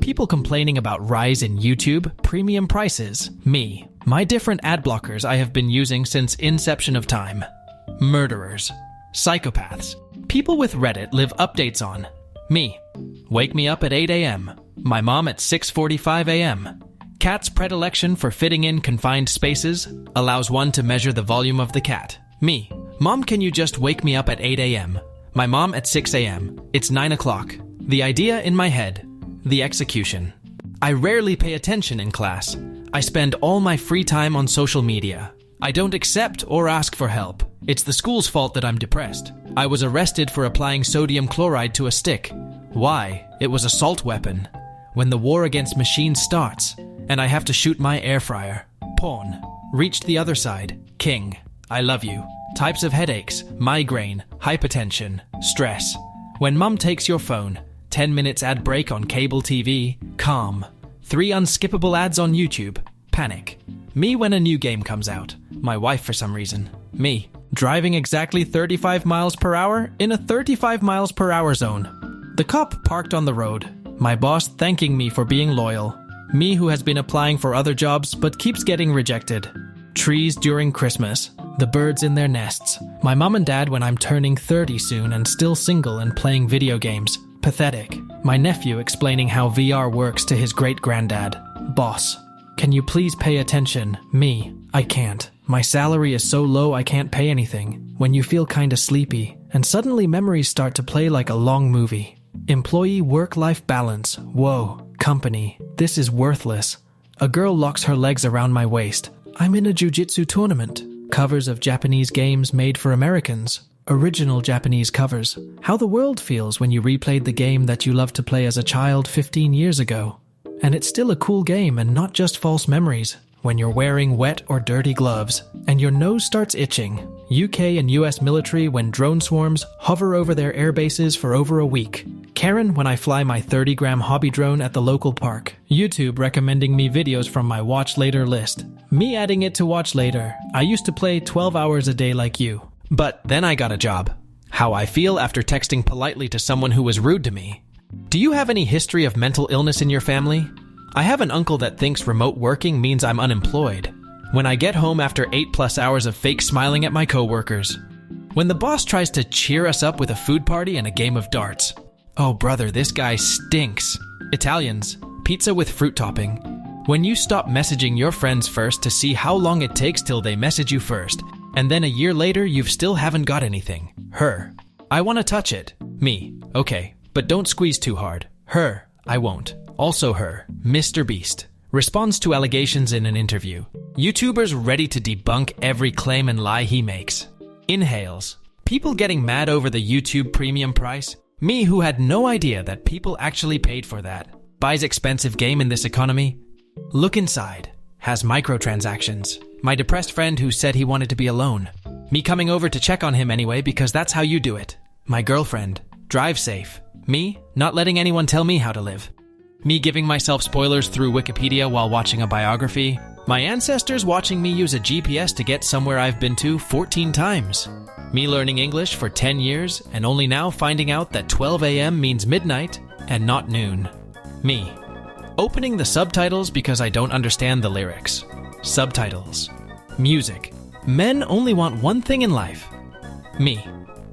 People complaining about rise in YouTube, premium prices. Me. My different ad blockers I have been using since inception of time. Murderers. Psychopaths. People with Reddit live updates on. Me. Wake me up at 8 a.m. My mom at 6:45 a.m. Cat's predilection for fitting in confined spaces allows one to measure the volume of the cat. Me. Mom, can you just wake me up at 8 a.m.? My mom at 6 a.m. It's 9 o'clock. The idea in my head. The execution. I rarely pay attention in class. I spend all my free time on social media. I don't accept or ask for help. It's the school's fault that I'm depressed. I was arrested for applying sodium chloride to a stick. Why? It was assault weapon. When the war against machines starts, and I have to shoot my air fryer. Pawn. Reached the other side. King. I love you. Types of headaches. Migraine. Hypertension. Stress. When mum takes your phone. 10 minutes ad break on cable TV. Calm. 3 unskippable ads on YouTube. Panic. Me when a new game comes out. My wife for some reason. Me. Driving exactly 35 miles per hour in a 35 miles per hour zone. The cop parked on the road. My boss thanking me for being loyal. Me who has been applying for other jobs but keeps getting rejected. Trees during Christmas. The birds in their nests. My mom and dad when I'm turning 30 soon and still single and playing video games. Pathetic. My nephew explaining how VR works to his great-granddad. Boss. Can you please pay attention? Me. I can't. My salary is so low I can't pay anything. When you feel kinda sleepy, and suddenly memories start to play like a long movie. Employee work-life balance. Whoa. Company. This is worthless. A girl locks her legs around my waist. I'm in a jiu-jitsu tournament. Covers of Japanese games made for Americans. Original Japanese covers. How the world feels when you replayed the game that you loved to play as a child 15 years ago. And it's still a cool game and not just false memories. When you're wearing wet or dirty gloves, and your nose starts itching. UK and US military when drone swarms hover over their air bases for over a week. Karen when I fly my 30-gram hobby drone at the local park. YouTube recommending me videos from my watch later list. Me adding it to watch later. I used to play 12 hours a day like you. But then I got a job. How I feel after texting politely to someone who was rude to me. Do you have any history of mental illness in your family? I have an uncle that thinks remote working means I'm unemployed. When I get home after 8+ hours of fake smiling at my coworkers. When the boss tries to cheer us up with a food party and a game of darts. Oh brother, this guy stinks. Italians, pizza with fruit topping. When you stop messaging your friends first to see how long it takes till they message you first, and then a year later you still haven't got anything. Her. I want to touch it. Me. Okay, but don't squeeze too hard. Her. I won't. Also her. Mr. Beast. Responds to allegations in an interview. YouTubers ready to debunk every claim and lie he makes. Inhales. People getting mad over the YouTube premium price. Me who had no idea that people actually paid for that. Buys expensive game in this economy. Look inside. Has microtransactions. My depressed friend who said he wanted to be alone. Me coming over to check on him anyway because that's how you do it. My girlfriend. Drive safe. Me not letting anyone tell me how to live. Me giving myself spoilers through Wikipedia while watching a biography. My ancestors watching me use a GPS to get somewhere I've been to 14 times. Me learning English for 10 years and only now finding out that 12 a.m. means midnight and not noon. Me. Opening the subtitles because I don't understand the lyrics. Subtitles. Music. Men only want one thing in life. Me.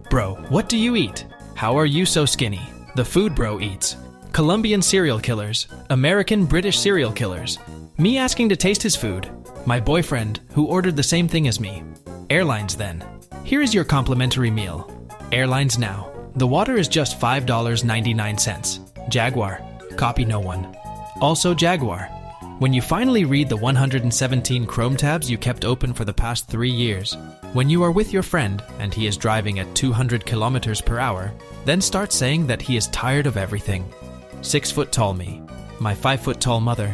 Bro, what do you eat? How are you so skinny? The food bro eats. Colombian serial killers. American British serial killers. Me asking to taste his food. My boyfriend, who ordered the same thing as me. Airlines then. Here is your complimentary meal. Airlines now. The water is just $5.99. Jaguar. Copy no one. Also Jaguar. When you finally read the 117 Chrome tabs you kept open for the past 3 years, when you are with your friend and he is driving at 200 kilometers per hour, then start saying that he is tired of everything. 6-foot-tall me. My 5-foot-tall mother.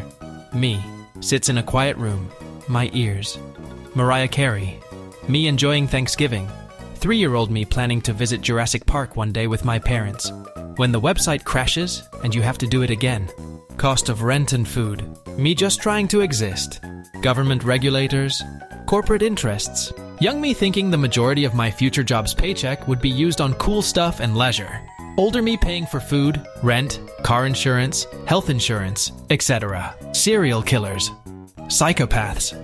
Me. Sits in a quiet room. My ears. Mariah Carey. Me enjoying Thanksgiving. 3-year-old me planning to visit Jurassic Park one day with my parents. When the website crashes and you have to do it again. Cost of rent and food. Me just trying to exist. Government regulators. Corporate interests. Young me thinking the majority of my future job's paycheck would be used on cool stuff and leisure. Older me paying for food, rent, car insurance, health insurance, etc. Serial killers. Psychopaths.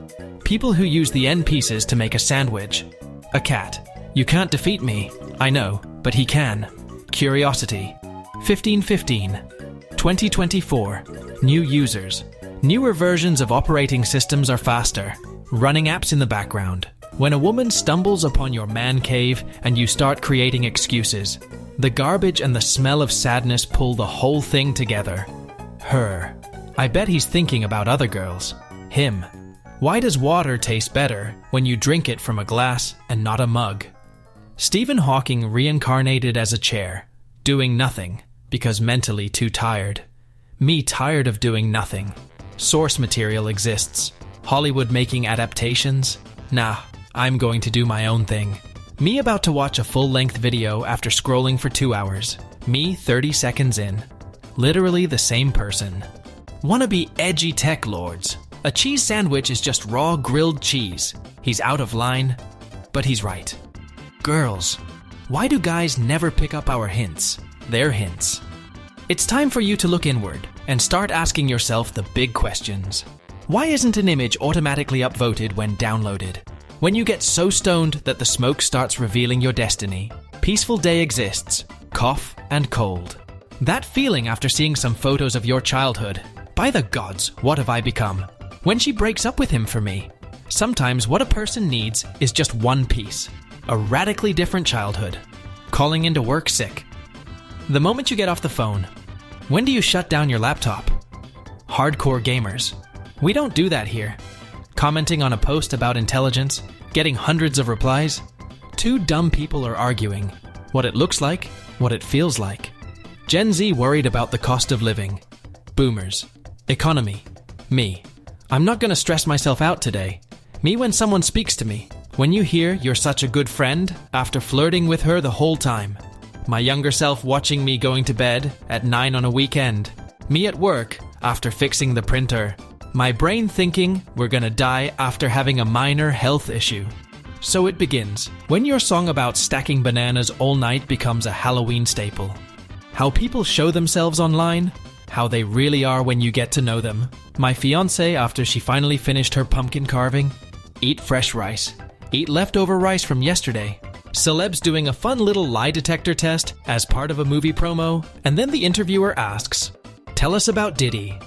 People who use the end pieces to make a sandwich. A cat. You can't defeat me. I know, but he can. Curiosity. 1515. 2024. New users. Newer versions of operating systems are faster. Running apps in the background. When a woman stumbles upon your man cave and you start creating excuses, the garbage and the smell of sadness pull the whole thing together. Her. I bet he's thinking about other girls. Him. Why does water taste better when you drink it from a glass and not a mug? Stephen Hawking reincarnated as a chair, doing nothing because mentally too tired. Me tired of doing nothing. Source material exists. Hollywood making adaptations? Nah, I'm going to do my own thing. Me about to watch a full-length video after scrolling for 2 hours. Me 30 seconds in. Literally the same person. Wanna be edgy tech lords. A cheese sandwich is just raw grilled cheese. He's out of line, but he's right. Girls. Why do guys never pick up our hints? Their hints. It's time for you to look inward and start asking yourself the big questions. Why isn't an image automatically upvoted when downloaded? When you get so stoned that the smoke starts revealing your destiny, peaceful day exists, cough and cold. That feeling after seeing some photos of your childhood. By the gods, what have I become? When she breaks up with him for me. Sometimes what a person needs is just one piece. A radically different childhood. Calling into work sick. The moment you get off the phone. When do you shut down your laptop? Hardcore gamers. We don't do that here. Commenting on a post about intelligence, getting hundreds of replies. Two dumb people are arguing. What it looks like, what it feels like. Gen Z worried about the cost of living. Boomers. Economy. Me. I'm not gonna stress myself out today. Me when someone speaks to me. When you hear you're such a good friend after flirting with her the whole time. My younger self watching me going to bed at 9 on a weekend. Me at work after fixing the printer. My brain thinking we're gonna die after having a minor health issue. So it begins, when your song about stacking bananas all night becomes a Halloween staple. How people show themselves online, how they really are when you get to know them. My fiancée after she finally finished her pumpkin carving. Eat fresh rice. Eat leftover rice from yesterday. Celebs doing a fun little lie detector test as part of a movie promo, and then the interviewer asks, "Tell us about Diddy."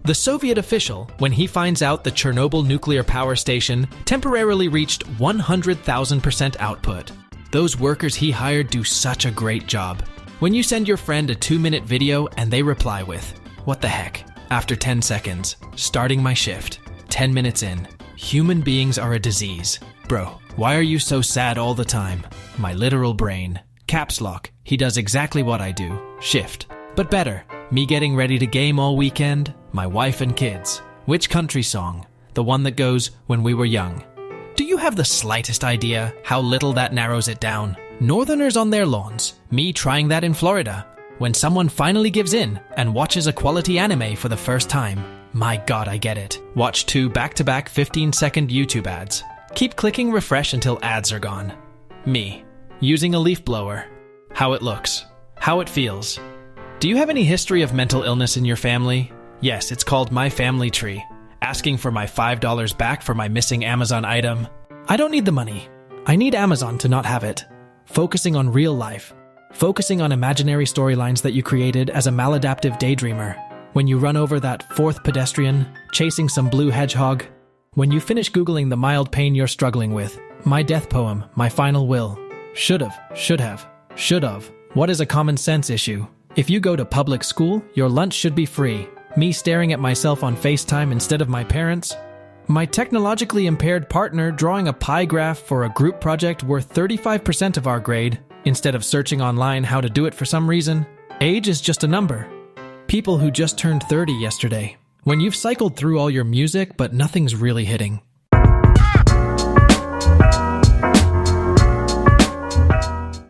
The Soviet official, when he finds out the Chernobyl nuclear power station temporarily reached 100,000% output. Those workers he hired do such a great job. When you send your friend a 2-minute video and they reply with, "What the heck?" After 10 seconds, starting my shift, 10 minutes in. Human beings are a disease. Bro, why are you so sad all the time? My literal brain. Caps lock, he does exactly what I do. Shift. But better, me getting ready to game all weekend, my wife and kids. Which country song? The one that goes, "When we were young." Do you have the slightest idea how little that narrows it down? Northerners on their lawns, me trying that in Florida. When someone finally gives in and watches a quality anime for the first time. My god, I get it. Watch 2 back-to-back 15-second YouTube ads. Keep clicking refresh until ads are gone. Me. Using a leaf blower. How it looks. How it feels. Do you have any history of mental illness in your family? Yes, it's called My Family Tree. Asking for my $5 back for my missing Amazon item. I don't need the money. I need Amazon to not have it. Focusing on real life. Focusing on imaginary storylines that you created as a maladaptive daydreamer. When you run over that 4th pedestrian, chasing some blue hedgehog. When you finish Googling the mild pain you're struggling with. My death poem, my final will. Should've, should have, should've. What is a common sense issue? If you go to public school, your lunch should be free. Me staring at myself on FaceTime instead of my parents. My technologically impaired partner drawing a pie graph for a group project worth 35% of our grade, instead of searching online how to do it for some reason. Age is just a number. People who just turned 30 yesterday. When you've cycled through all your music but nothing's really hitting.